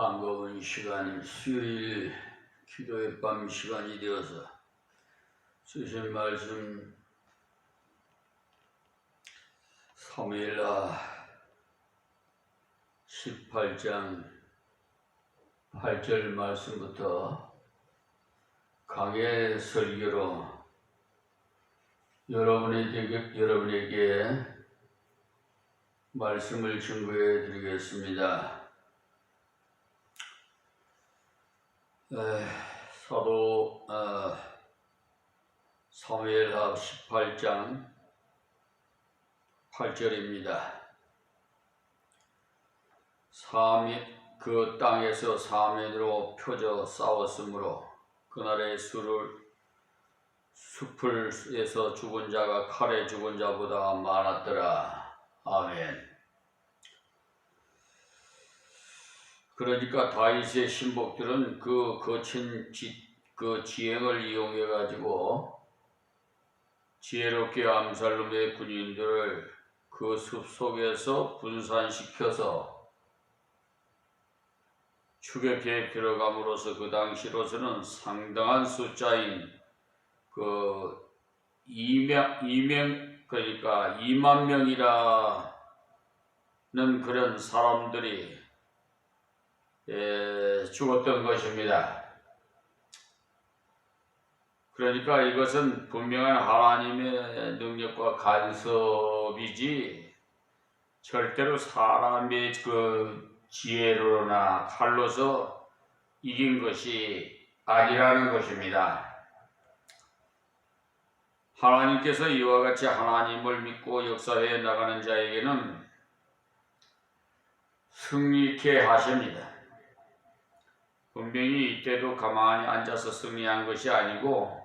반가운 시간, 수요일 기도의 밤 시간이 되어서 주신 말씀 사무엘하 18장 8절 말씀부터 강의 설교로 여러분에게 말씀을 증거해 드리겠습니다. 사도 사무엘하 18장 8절입니다. 그 땅에서 사면으로 표져 싸웠으므로 그날의 숲에서 죽은 자가 칼에 죽은 자보다 많았더라. 아멘. 그러니까 다윗의 신복들은 그 거친 지행을 이용해 가지고 지혜롭게 암살롬의 군인들을 그 숲 속에서 분산시켜서 추격에 들어감으로써 그 당시로서는 상당한 숫자인 그러니까 2만 명이라는 그런 사람들이 죽었던 것입니다. 그러니까 이것은 분명한 하나님의 능력과 간섭이지 절대로 사람의 그 지혜로나 칼로서 이긴 것이 아니라는 것입니다. 하나님께서 이와 같이 하나님을 믿고 역사해 나가는 자에게는 승리케 하십니다. 분명히 이때도 가만히 앉아서 승리한 것이 아니고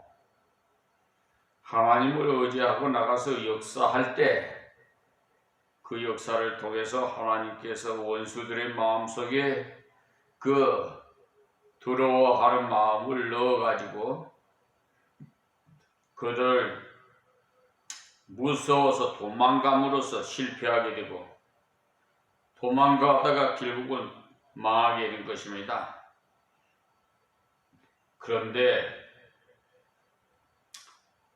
하나님을 의지하고 나가서 역사할 때 그 역사를 통해서 하나님께서 원수들의 마음속에 그 두려워하는 마음을 넣어가지고 그들을 무서워서 도망감으로써 실패하게 되고 도망가다가 결국은 망하게 된 것입니다. 그런데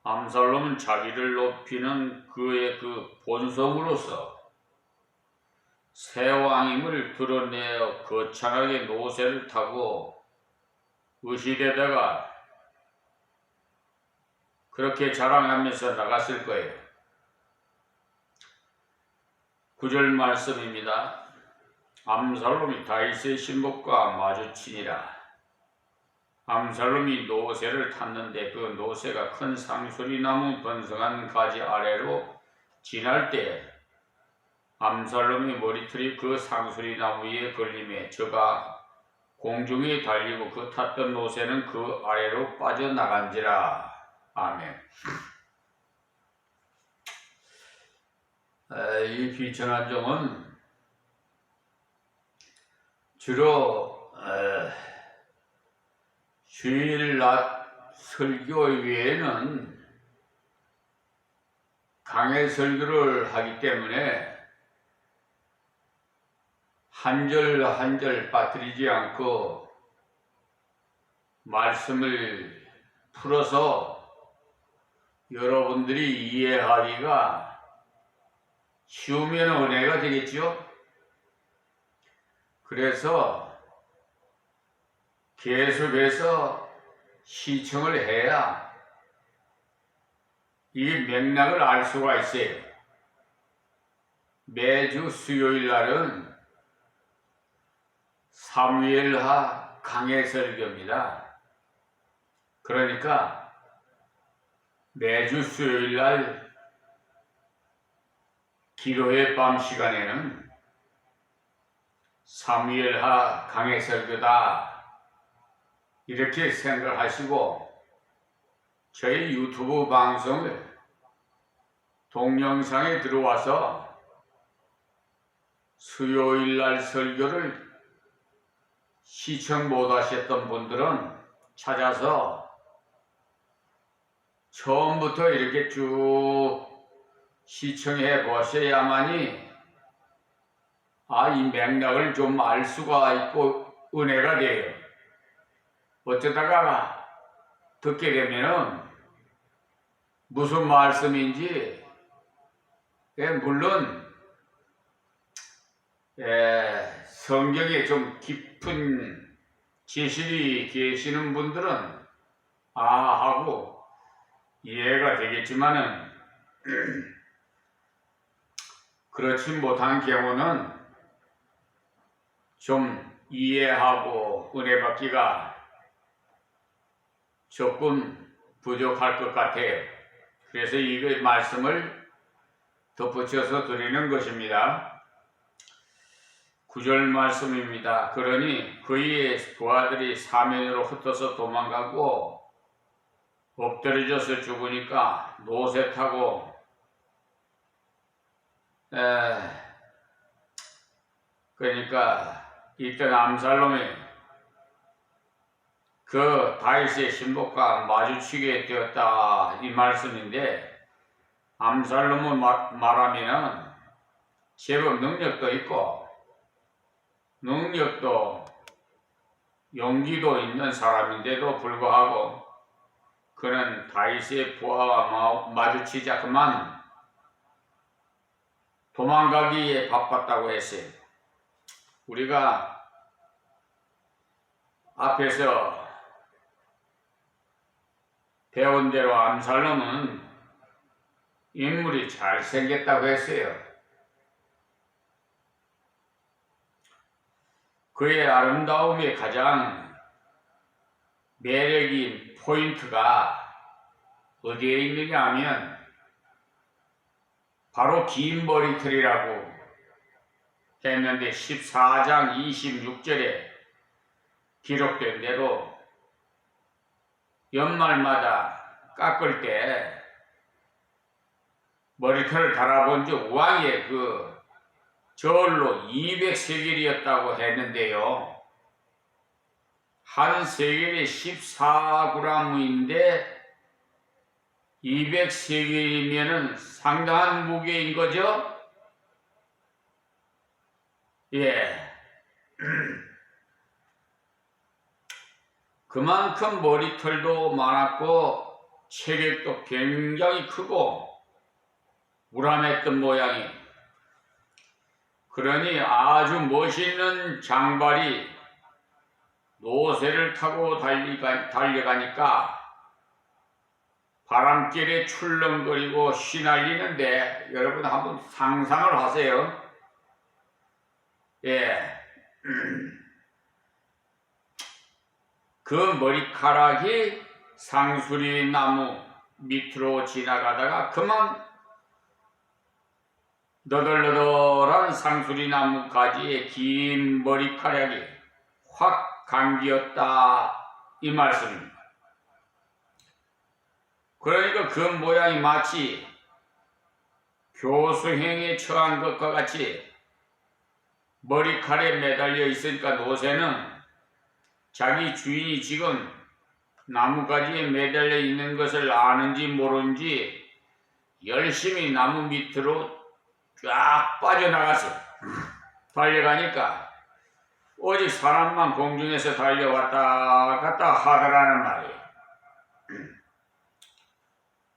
암살롬은 자기를 높이는 그의 그 본성으로서 새 왕임을 드러내어 거창하게 노새를 타고 의시되다가 그렇게 자랑하면서 나갔을 거예요. 9절 말씀입니다. 암살롬이 다윗의 신복과 마주치니라. 암살롬이 노새를 탔는데 그 노새가 큰 상수리나무 번성한 가지 아래로 지날 때 암살롬의 머리털이 그 상수리나무에 걸림에 저가 공중에 달리고 그 탔던 노새는 그 아래로 빠져나간지라. 아멘. 이 비천한종은 주로 주일 낮 설교 외에는 강해 설교를 하기 때문에 한 절 한 절 빠뜨리지 않고 말씀을 풀어서 여러분들이 이해하기가 쉬우면 은혜가 되겠죠? 그래서 계속해서 시청을 해야 이 맥락을 알 수가 있어요. 매주 수요일 날은 사무엘하 강해 설교입니다. 그러니까 매주 수요일 날 기도의 밤 시간에는 사무엘하 강해 설교다. 이렇게 생각하시고 저희 유튜브 방송을 동영상에 들어와서 수요일날 설교를 시청 못하셨던 분들은 찾아서 처음부터 이렇게 쭉 시청해 보셔야만이 이 맥락을 좀 알 수가 있고 은혜가 돼요. 어쩌다가 듣게 되면은 무슨 말씀인지, 물론 성경에 좀 깊은 지식이 계시는 분들은 하고 이해가 되겠지만은 그렇지 못한 경우는 좀 이해하고 은혜 받기가 조금 부족할 것 같아요. 그래서 이 말씀을 덧붙여서 드리는 것입니다. 9절 말씀입니다. 그러니 그의 부하들이 사면으로 흩어서 도망가고 엎드려져서 죽으니까 노새 타고 그러니까 이때 암살롬이 그 다윗의 신복과 마주치게 되었다 이 말씀인데, 암살롬은 말하면은 제법 능력도 있고 능력도 용기도 있는 사람인데도 불구하고 그는 다윗의 부하와 마주치자꾸만 도망가기에 바빴다고 했어요. 우리가 앞에서 배운 대로 암살롬은 인물이 잘생겼다고 했어요. 그의 아름다움의 가장 매력인 포인트가 어디에 있느냐 하면 바로 긴 머리털이라고 했는데 14장 26절에 기록된 대로 연말마다 깎을 때 머리털을 달아본 즉 왕의 그 저울로 200세겔이었다고 했는데요. 한 세겔이 14g인데 200세겔이면은 상당한 무게인 거죠? 예. 그만큼 머리털도 많았고 체격도 굉장히 크고 우람했던 모양이. 그러니 아주 멋있는 장발이 노새를 타고 달려가니까 바람결에 출렁거리고 휘날리는데 여러분 한번 상상을 하세요. 예. 그 머리카락이 상수리 나무 밑으로 지나가다가 그만 너덜너덜한 상수리 나무 가지에 긴 머리카락이 확 감기었다 이 말씀입니다. 그러니까 그 모양이 마치 교수행에 처한 것과 같이 머리칼에 매달려 있으니까 노새는 자기 주인이 지금 나무가지에 매달려 있는 것을 아는지 모르는지 열심히 나무 밑으로 쫙 빠져나가서 달려가니까 오직 사람만 공중에서 달려왔다 갔다 하더라는 말이에요.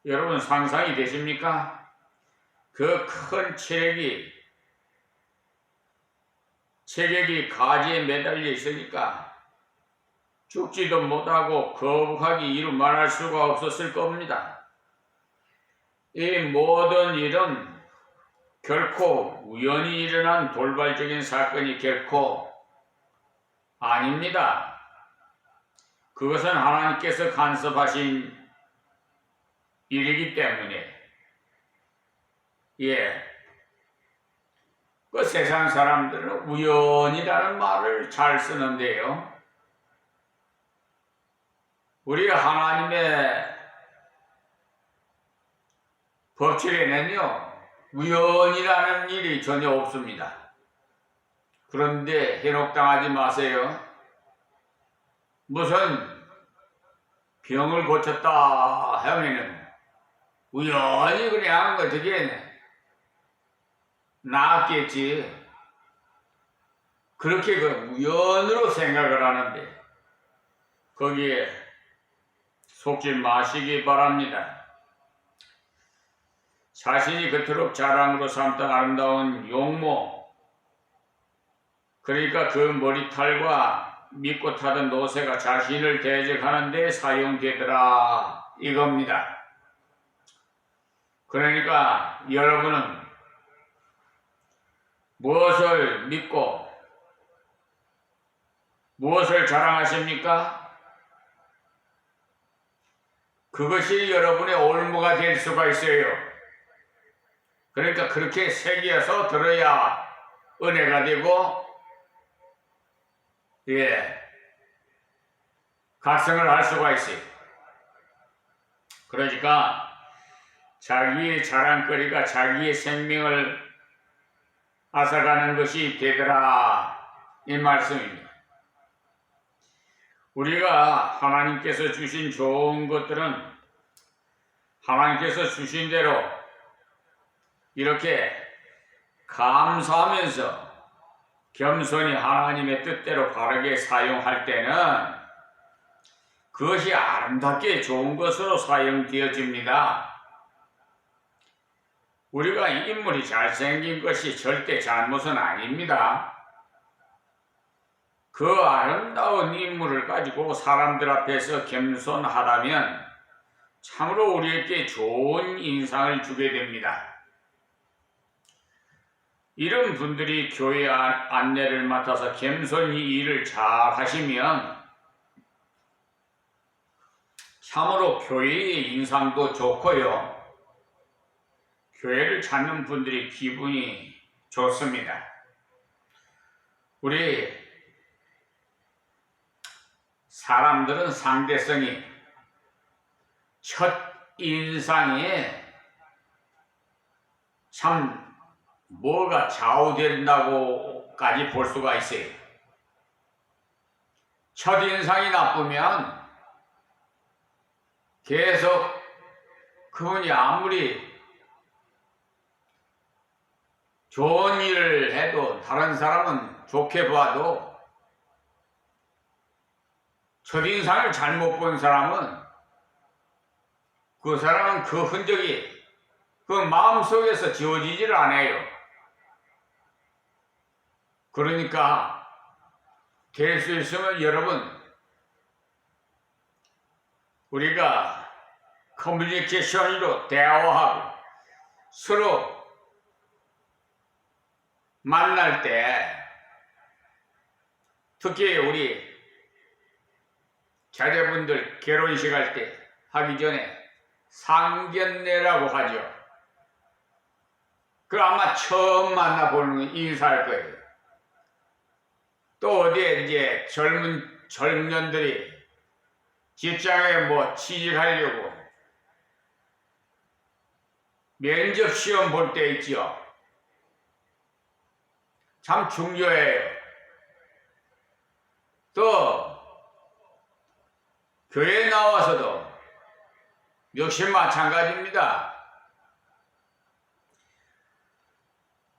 여러분 상상이 되십니까? 그 큰 체격이 가지에 매달려 있으니까 죽지도 못하고 거북하기 이루 말할 수가 없었을 겁니다. 이 모든 일은 결코 우연히 일어난 돌발적인 사건이 결코 아닙니다. 그것은 하나님께서 간섭하신 일이기 때문에 그 세상 사람들은 우연이라는 말을 잘 쓰는데요. 우리 하나님의 법칙에는요 우연이라는 일이 전혀 없습니다. 그런데 현혹당하지 마세요. 무슨 병을 고쳤다 하면은 우연히 그냥 어떻게 나았겠지. 그렇게 그 우연으로 생각을 하는데 거기에 속지 마시기 바랍니다. 자신이 그토록 자랑으로 삼던 아름다운 용모, 그러니까 그 머리털과 믿고 타던 노새가 자신을 대적하는 데 사용되더라 이겁니다. 그러니까 여러분은 무엇을 믿고 무엇을 자랑하십니까? 그것이 여러분의 올무가 될 수가 있어요. 그러니까 그렇게 새겨서 들어야 은혜가 되고 각성을 할 수가 있어요. 그러니까 자기의 자랑거리가 자기의 생명을 앗아가는 것이 되더라 이 말씀입니다. 우리가 하나님께서 주신 좋은 것들은 하나님께서 주신 대로 이렇게 감사하면서 겸손히 하나님의 뜻대로 바르게 사용할 때는 그것이 아름답게 좋은 것으로 사용되어집니다. 우리가 인물이 잘생긴 것이 절대 잘못은 아닙니다. 그 아름다운 인물을 가지고 사람들 앞에서 겸손하다면 참으로 우리에게 좋은 인상을 주게 됩니다. 이런 분들이 교회 안내를 맡아서 겸손히 일을 잘 하시면 참으로 교회의 인상도 좋고요. 교회를 찾는 분들이 기분이 좋습니다. 우리 사람들은 상대성이 첫 인상에 참 뭐가 좌우된다고까지 볼 수가 있어요. 첫 인상이 나쁘면 계속 그분이 아무리 좋은 일을 해도 다른 사람은 좋게 봐도 첫인상을 잘못 본 사람은 그 사람은 그 흔적이 그 마음속에서 지워지지를 않아요. 그러니까 될 수 있으면 여러분 우리가 커뮤니케이션으로 대화하고 서로 만날 때 특히 우리 자제분들 결혼식 할 때 하기 전에 상견례라고 하죠. 그 아마 처음 만나보는 인사할 거예요. 또 어디에 이제 젊은 청년들이 직장에 뭐 취직하려고 면접 시험 볼 때 있죠. 참 중요해요. 또 교회에 나와서도 역시 마찬가지입니다.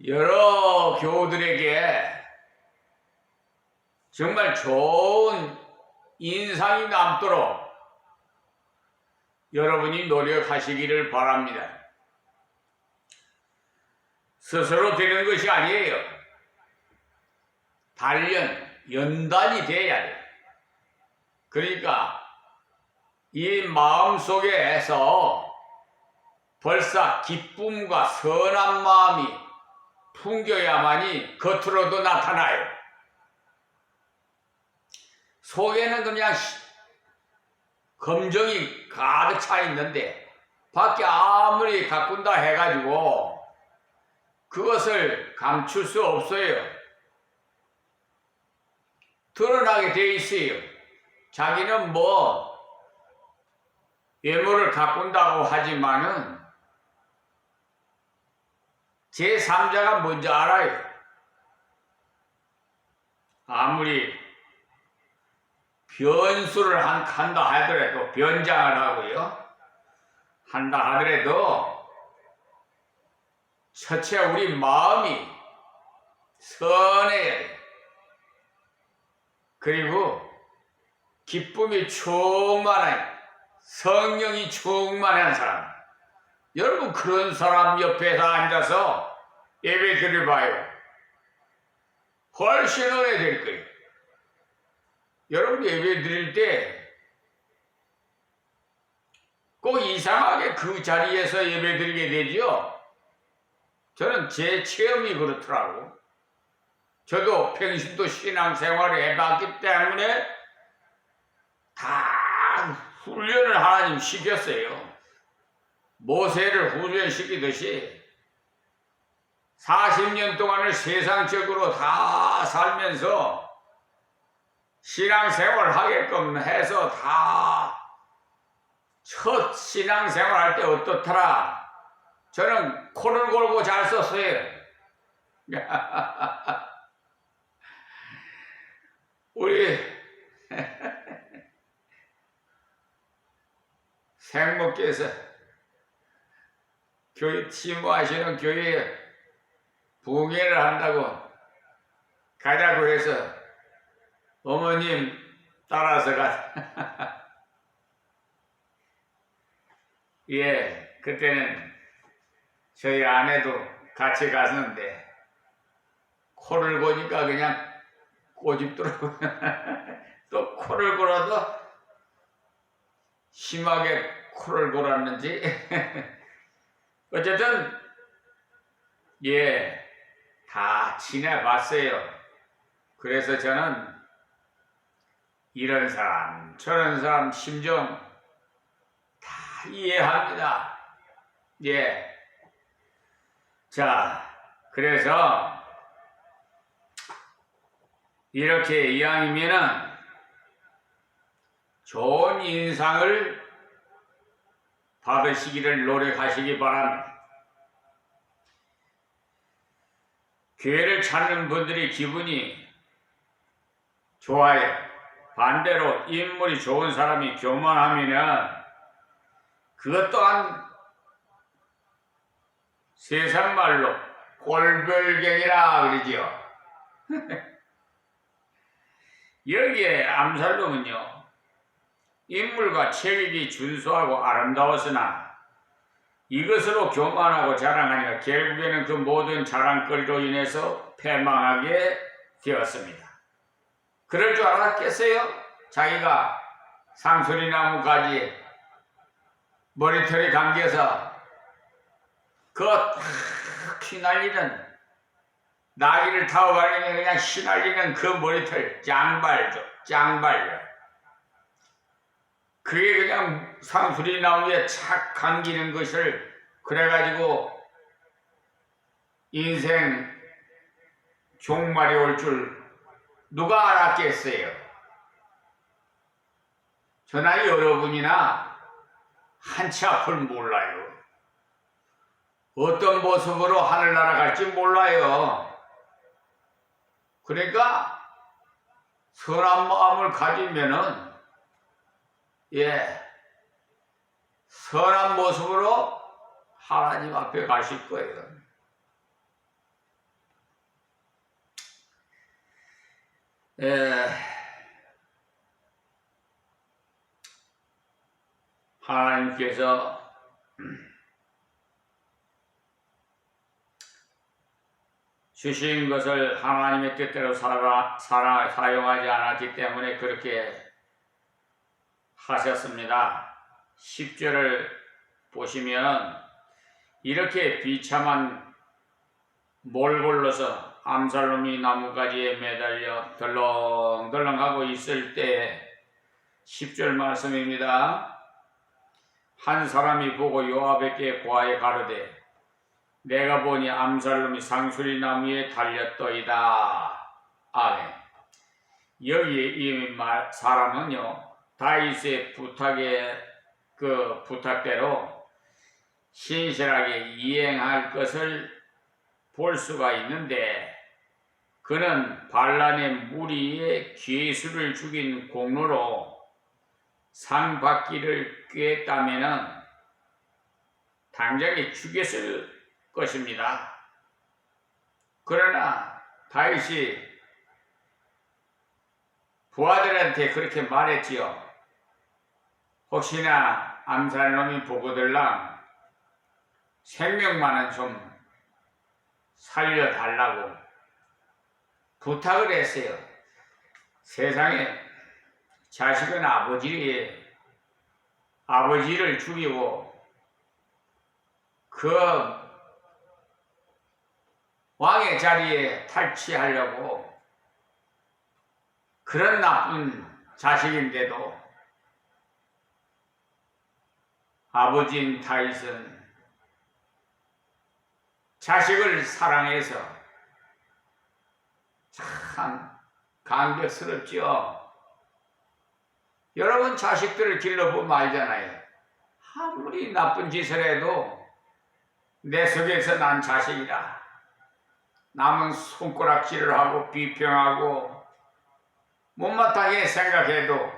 여러 교우들에게 정말 좋은 인상이 남도록 여러분이 노력하시기를 바랍니다. 스스로 되는 것이 아니에요. 연단이 돼야 돼요. 그러니까 이 마음속에서 벌써 기쁨과 선한 마음이 풍겨야만이 겉으로도 나타나요. 속에는 그냥 검정이 가득 차 있는데 밖에 아무리 가꾼다 해가지고 그것을 감출 수 없어요. 드러나게 돼 있어요. 자기는 뭐 외모를 가꾼다고 하지만은 제3자가 뭔지 알아요. 아무리 변수를 한다 하더라도 변장을 하고요. 한다 하더라도 첫째 우리 마음이 선해야 해요. 그리고 기쁨이 충만한 성령이 충만한 사람. 여러분 그런 사람 옆에서 앉아서 예배 드려봐요. 훨씬 은혜 될 거예요. 여러분 예배 드릴 때 꼭 이상하게 그 자리에서 예배 드리게 되지요. 저는 제 체험이 그렇더라고. 저도 평신도 신앙생활을 해봤기 때문에 다 훈련을 하나님 시켰어요. 모세를 훈련시키듯이 40년 동안을 세상적으로 다 살면서 신앙생활을 하게끔 해서 다 첫 신앙생활 할 때 어떻더라? 저는 코를 골고 잘 썼어요. 우리 생목께서 교회 팀하시는 교회에 부흥회를 한다고 가자고 해서 어머님 따라서 가. 예, 그때는 저희 아내도 같이 갔는데 코를 고니까 그냥 꼬집더라고요. 또 코를 골아도 심하게 코를 골았는지 어쨌든 예, 다 지내봤어요. 그래서 저는 이런 사람 저런 사람 심정 다 이해합니다. 예. 자, 그래서 이렇게 이왕이면은 좋은 인상을 받으시기를 노력하시기 바랍니다. 교회를 찾는 분들이 기분이 좋아요. 반대로 인물이 좋은 사람이 교만하면은 그것 또한 세상 말로 꼴별경이라 그러지요. 여기에 암살롬은요, 인물과 체격이 준수하고 아름다웠으나 이것으로 교만하고 자랑하니까 결국에는 그 모든 자랑거리로 인해서 패망하게 되었습니다. 그럴 줄 알았겠어요? 자기가 상수리나무 가지에 머리털이 감겨서 그거 휘날리는 나귀를 타고 가려면 그냥 휘날리는 그 머리털 짱발죠. 그게 그냥 상수리나무에 착 감기는 것을 그래가지고 인생 종말이 올 줄 누가 알았겠어요? 저나 여러분이나 한치 앞을 몰라요. 어떤 모습으로 하늘 날아갈지 몰라요. 그러니까 선한 마음을 가지면은 선한 모습으로 하나님 앞에 가실 거예요. 하나님께서 주신 것을 하나님의 뜻대로 사용하지 않았기 때문에 그렇게 하셨습니다. 10절을 보시면 이렇게 비참한 몰골로서 암살롬이 나무가지에 매달려 덜렁덜렁하고 있을 때 10절 말씀입니다. 한 사람이 보고 요압에게 고하여 가로되 내가 보니 암살롬이 상수리 나무에 달렸더이다. 아멘. 여기 이 사람은요, 다윗의 부탁대로 신실하게 이행할 것을 볼 수가 있는데, 그는 반란의 무리에 괴수를 죽인 공로로 상 받기를 꾀했다면은 당장에 죽였을 것입니다. 그러나 다윗이 부하들한테 그렇게 말했지요. 혹시나 암살놈이 보고들랑 생명만은 좀 살려달라고 부탁을 했어요. 세상에 자식은 아버지를 죽이고 그 왕의 자리에 탈취하려고 그런 나쁜 자식인데도 아버지인 다윗은 자식을 사랑해서 참 감격스럽죠. 여러분 자식들을 길러보면 알잖아요. 아무리 나쁜 짓을 해도 내 속에서 난 자식이다. 남은 손가락질을 하고 비평하고 못마땅하게 생각해도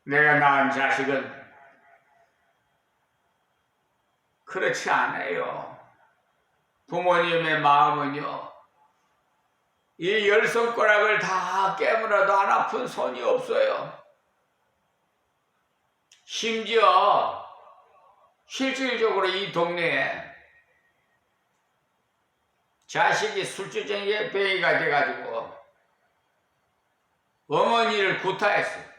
내가 낳은 자식은 그렇지 않아요. 부모님의 마음은요, 이 10손가락을 다 깨물어도 안 아픈 손이 없어요. 심지어 실질적으로 이 동네에 자식이 술주정에 배이가 돼가지고 어머니를 구타했어요.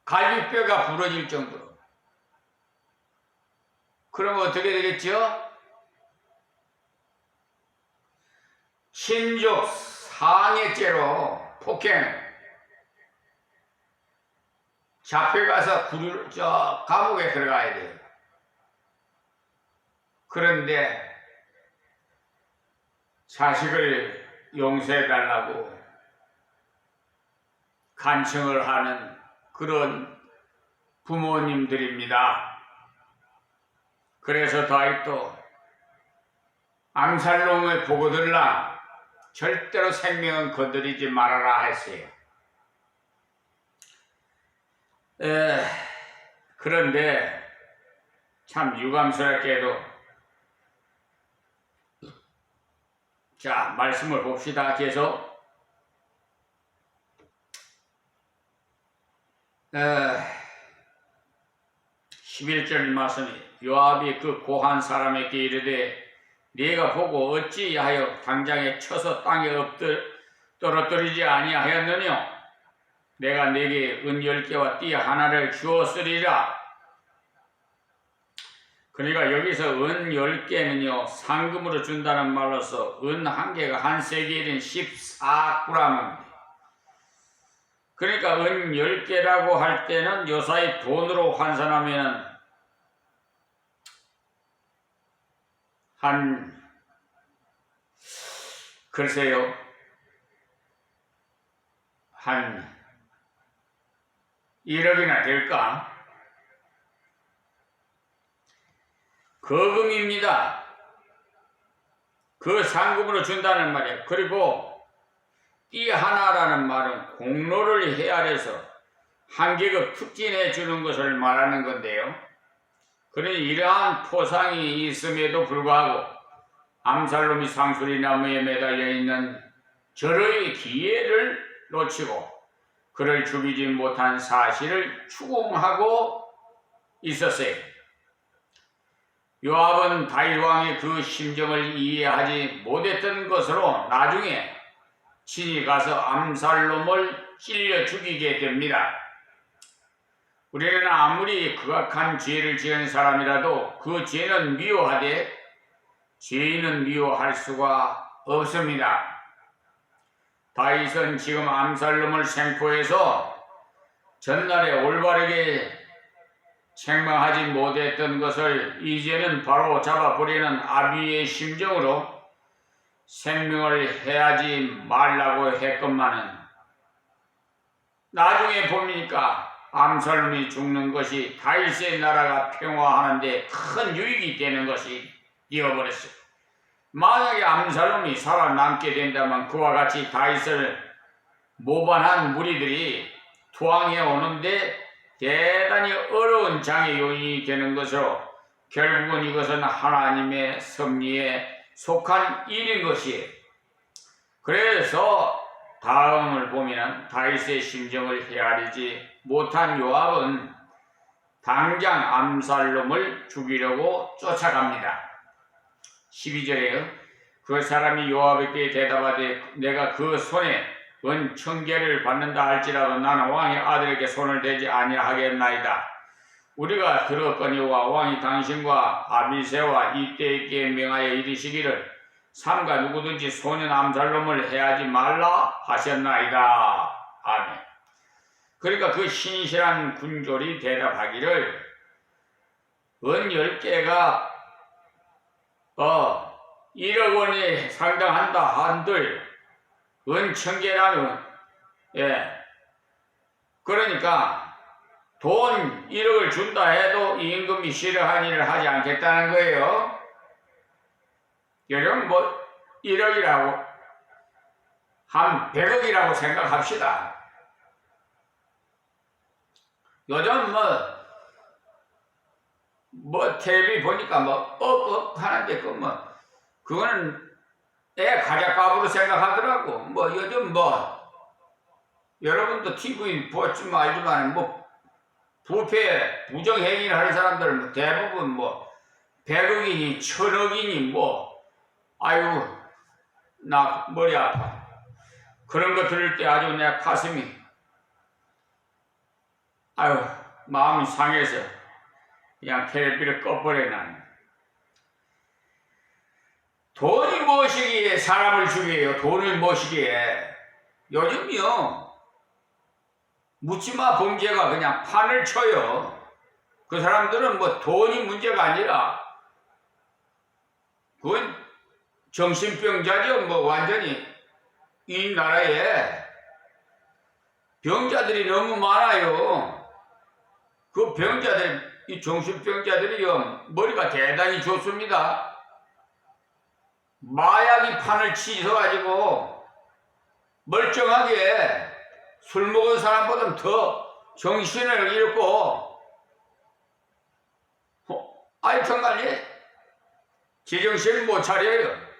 갈비뼈가 부러질 정도로. 그럼 어떻게 되겠죠? 친족 상해죄로 폭행, 잡혀가서 감옥에 들어가야 돼요. 그런데 자식을 용서해달라고 간청을 하는 그런 부모님들입니다. 그래서 다윗도 암살놈을 보고들라 절대로 생명은 건드리지 말아라 했어요. 그런데 참 유감스럽게도 자, 말씀을 봅시다. 계속 11절 말씀이 요압이 그 고한 사람에게 이르되 네가 보고 어찌하여 당장에 쳐서 땅에 떨어뜨리지 아니하였느냐? 내가 네게 은 10개와 띠 하나를 주었으리라. 그러니까 여기서 은 10개는요 상금으로 준다는 말로서 은 1개가 한 세겔인 14g입니다. 그러니까 은 10개라고 할 때는 요사이 돈으로 환산하면 글쎄요, 한 1억이나 될까? 거금입니다. 그 상금으로 준다는 말이에요. 그리고 이 하나라는 말은 공로를 헤아려서 한 계급 특진해 주는 것을 말하는 건데요. 그러니 이러한 포상이 있음에도 불구하고 암살놈이 상수리나무에 매달려 있는 절의 기회를 놓치고 그를 죽이지 못한 사실을 추궁하고 있었어요. 요압은 다윗 왕의 그 심정을 이해하지 못했던 것으로 나중에 친히 가서 암살놈을 찔려 죽이게 됩니다. 우리는 아무리 극악한 죄를 지은 사람이라도 그 죄는 미워하되 죄인은 미워할 수가 없습니다. 다윗은 지금 암살놈을 생포해서 전날에 올바르게 책망하지 못했던 것을 이제는 바로 잡아버리는 아비의 심정으로 생명을 해하지 말라고 했건만은 나중에 보니까 암살놈이 죽는 것이 다윗의 나라가 평화하는데 큰 유익이 되는 것이 되어버렸어요. 만약에 암살놈이 살아남게 된다면 그와 같이 다윗을 모반한 무리들이 투항해 오는데 대단히 어려운 장애 요인이 되는 것으로 결국은 이것은 하나님의 섭리에 속한 일인 것이에요. 그래서 다음을 보면 다윗의 심정을 헤아리지 못한 요압은 당장 암살롬을 죽이려고 쫓아갑니다. 12절에요. 그 사람이 요압에게 대답하되 내가 그 손에 은 1000개를 받는다 할지라도 나는 왕의 아들에게 손을 대지 아니하겠나이다. 우리가 들었거니와 왕이 당신과 아비새와 이때에게 명하여 이르시기를 삼가 누구든지 소년 암살롬을 해하지 말라 하셨나이다. 아멘. 그러니까 그 신실한 군졸이 대답하기를 은 10개가 1억 원이 상당한다 한들 은 1000개라면 그러니까 돈 1억을 준다 해도 이 임금이 싫어한 일을 하지 않겠다는 거예요. 여러분 1억이라고 한 100억이라고 생각합시다. 요즘 텔레비 보니까 하는데 그거는 애 가작값으로 생각하더라고. 요즘 여러분도 TV 보지만 알지만 부패 부정행위를 하는 사람들 대부분 100억이니 1000억이니 아유 나 머리 아파. 그런 거 들을 때 아주 내 가슴이 아유 마음이 상해서 그냥 텔레비를 꺼버려. 나는 돈이 무엇이기에 사람을 죽여요. 돈을 무엇이기에. 요즘요 묻지마 범죄가 그냥 판을 쳐요. 그 사람들은 돈이 문제가 아니라 그건 정신병자죠. 완전히 이 나라에 병자들이 너무 많아요. 그 병자들, 이 정신병자들이요 머리가 대단히 좋습니다. 마약이 판을 치서가지고 멀쩡하게 술 먹은 사람보다 더 정신을 잃고 하여튼간에 제정신을 못 차려요.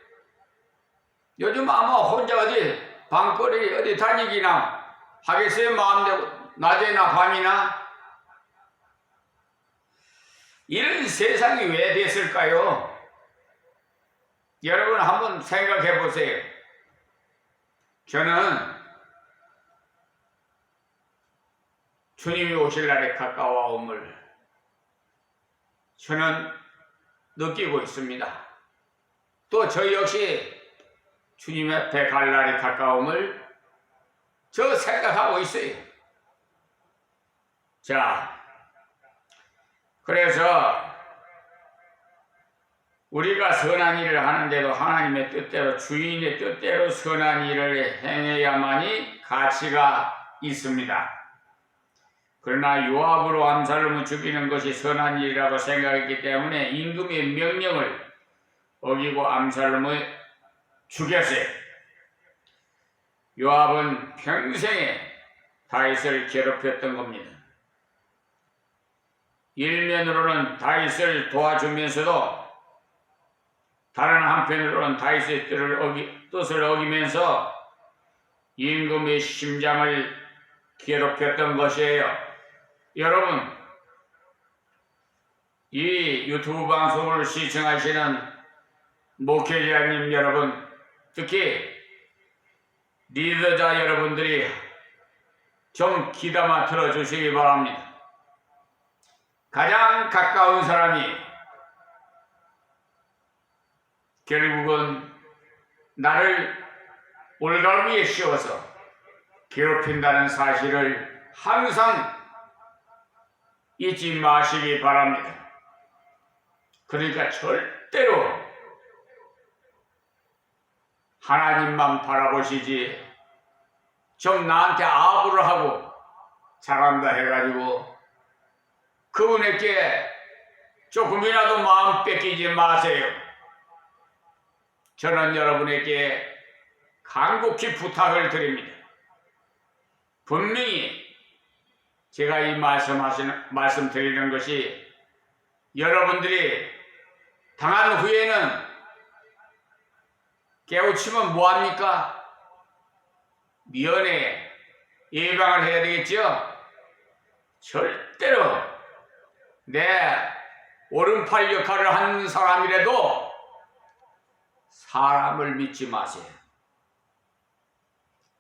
요즘 아마 혼자 어디 방거리 어디 다니기나 하겠어요. 마음대로 낮에나 밤이나. 이런 세상이 왜 됐을까요? 여러분 한번 생각해 보세요. 저는 주님이 오실 날에 가까워옴을 저는 느끼고 있습니다. 또 저 역시 주님 앞에 갈 날이 가까움을 저 생각하고 있어요. 자, 그래서 우리가 선한 일을 하는데도 하나님의 뜻대로 주인의 뜻대로 선한 일을 행해야만이 가치가 있습니다. 그러나 요압으로 암살롬을 죽이는 것이 선한 일이라고 생각했기 때문에 임금의 명령을 어기고 암살롬을 죽였어요. 요압은 평생에 다윗을 괴롭혔던 겁니다. 일면으로는 다윗을 도와주면서도 다른 한편으로는 다윗의 뜻을 어기면서 임금의 심장을 괴롭혔던 것이에요. 여러분, 이 유튜브 방송을 시청하시는 목회자님 여러분, 특히 리더자 여러분들이 좀 귀담아 들어주시기 바랍니다. 가장 가까운 사람이 결국은 나를 올가미에 씌워서 괴롭힌다는 사실을 항상 잊지 마시기 바랍니다. 그러니까 절대로 하나님만 바라보시지 좀 나한테 아부를 하고 잘한다 해가지고 그분에게 조금이라도 마음 뺏기지 마세요. 저는 여러분에게 간곡히 부탁을 드립니다. 분명히 제가 이 말씀드리는 것이 여러분들이 당한 후에는 깨우치면 뭐합니까? 면회 예방을 해야 되겠죠? 절대로 내 오른팔 역할을 하는 사람이라도 사람을 믿지 마세요.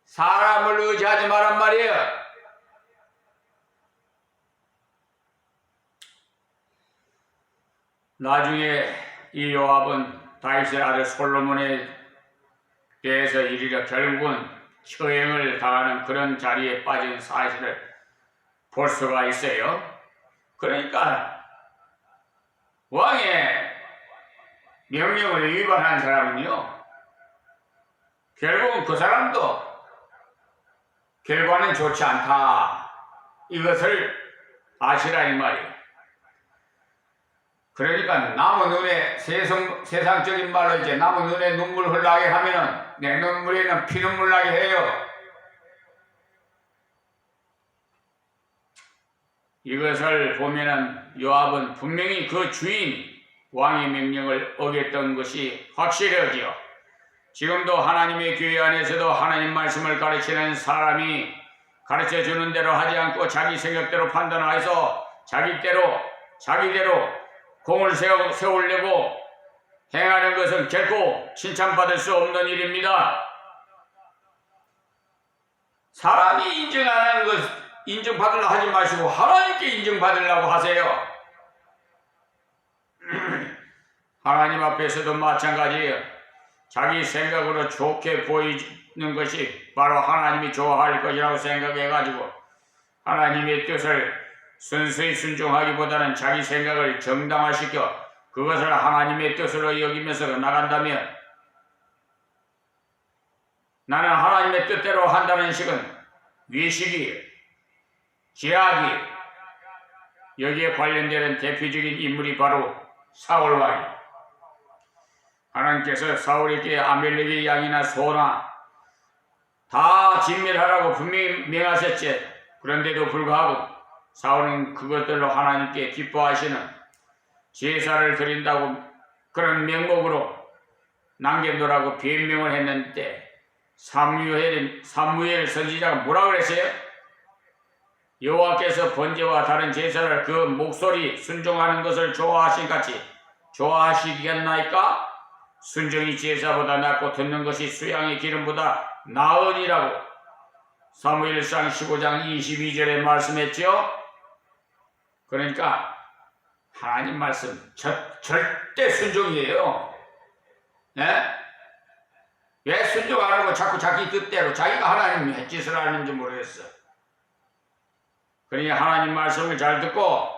사람을 의지하지 말란 말이에요. 나중에 이 요압은 다윗의 아들 솔로몬에 대해서 이르러 결국은 처형을 당하는 그런 자리에 빠진 사실을 볼 수가 있어요. 그러니까 왕의 명령을 위반한 사람은요, 결국은 그 사람도 결과는 좋지 않다, 이것을 아시라 이 말이에요. 그러니까 남의 눈에 세상적인 말로 이제 남의 눈에 눈물 흘러나게 하면은 내 눈물에는 피눈물 나게 해요. 이것을 보면은 요압은 분명히 그 주인 왕의 명령을 어겼던 것이 확실하지요. 지금도 하나님의 교회 안에서도 하나님 말씀을 가르치는 사람이 가르쳐 주는 대로 하지 않고 자기 생각대로 판단해서 자기대로 공을 세우려고 행하는 것은 결코 칭찬받을 수 없는 일입니다. 사람이 인정하는 것, 인정받으려고 하지 마시고 하나님께 인정받으려고 하세요. 하나님 앞에서도 마찬가지예요. 자기 생각으로 좋게 보이는 것이 바로 하나님이 좋아할 것이라고 생각해가지고 하나님의 뜻을 순수히 순종하기보다는 자기 생각을 정당화시켜 그것을 하나님의 뜻으로 여기면서 나간다면, 나는 하나님의 뜻대로 한다는 식은 외식이, 제약이, 여기에 관련되는 대표적인 인물이 바로 사울 왕이에요. 하나님께서 사울에게 아멜렉의 양이나 소나 다 진멸하라고 분명히 명하셨지. 그런데도 불구하고 사울은 그것들로 하나님께 기뻐하시는 제사를 드린다고 그런 명목으로 남겨두라고 변명을 했는데, 사무엘 선지자가 뭐라 그랬어요? 여호와께서 번제와 다른 제사를 그 목소리 순종하는 것을 좋아하신 같이 좋아하시겠나이까? 순종이 제사보다 낫고 듣는 것이 수양의 기름보다 나으니라고 사무엘상 15장 22절에 말씀했죠. 그러니까 하나님 말씀 절대 순종이에요. 네? 왜 순종 안 하고 자꾸 자기 뜻대로 자기가 하나님의 짓을 하는지 모르겠어. 그러니 하나님 말씀을 잘 듣고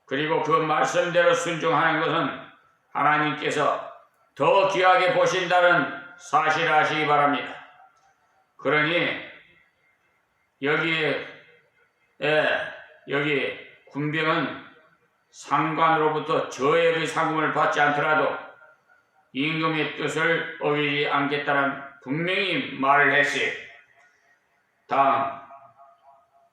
그리고 그 말씀대로 순종하는 것은 하나님께서 더 귀하게 보신다는 사실을 아시기 바랍니다. 그러니 여기 군병은 상관으로부터 저액의 상금을 받지 않더라도 임금의 뜻을 어기지 않겠다는 분명히 말을 했어요. 다음